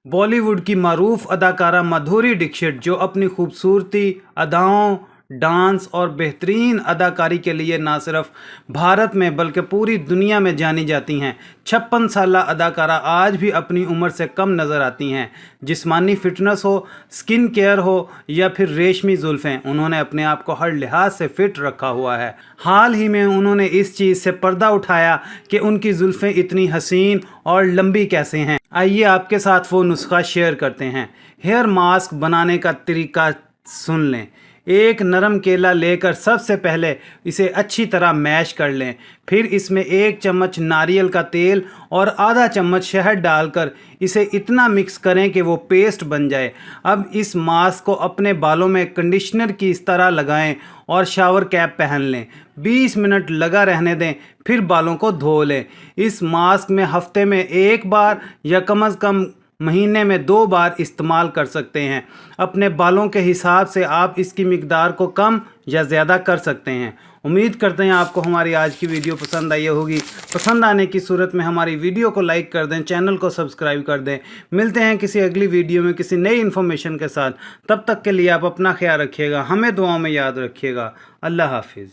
बॉलीवुड की मरूफ अदाकारा माधुरी दीक्षित, जो अपनी खूबसूरती, अदाओं, डांस और बेहतरीन अदाकारी के लिए ना सिर्फ भारत में बल्कि पूरी दुनिया में जानी जाती हैं। 56 साला अदाकारा आज भी अपनी उम्र से कम नज़र आती हैं। जिस्मानी फिटनेस हो, स्किन केयर हो या फिर रेशमी जुल्फ़ें, उन्होंने अपने आप को हर लिहाज से फिट रखा हुआ है। हाल ही में उन्होंने इस चीज़ से पर्दा उठाया कि उनकी जुल्फ़ें इतनी हसीन और लंबी कैसे हैं। आइए आपके साथ वो नुस्खा शेयर करते हैं। हेयर मास्क बनाने का तरीका सुन लें। एक नरम केला लेकर सबसे पहले इसे अच्छी तरह मैश कर लें। फिर इसमें 1 चम्मच नारियल का तेल और आधा चम्मच शहद डालकर इसे इतना मिक्स करें कि वो पेस्ट बन जाए। अब इस मास्क को अपने बालों में कंडीशनर की इस तरह लगाएं और शावर कैप पहन लें। 20 मिनट लगा रहने दें, फिर बालों को धो लें। इस मास्क में हफ्ते में 1 बार या कम से कम महीने में 2 बार इस्तेमाल कर सकते हैं। अपने बालों के हिसाब से आप इसकी मिकदार को कम या ज़्यादा कर सकते हैं। उम्मीद करते हैं आपको हमारी आज की वीडियो पसंद आई होगी। पसंद आने की सूरत में हमारी वीडियो को लाइक कर दें, चैनल को सब्सक्राइब कर दें। मिलते हैं किसी अगली वीडियो में किसी नई इन्फॉर्मेशन के साथ। तब तक के लिए आप अपना ख्याल रखिएगा, हमें दुआओं में याद रखिएगा। अल्लाह हाफिज़।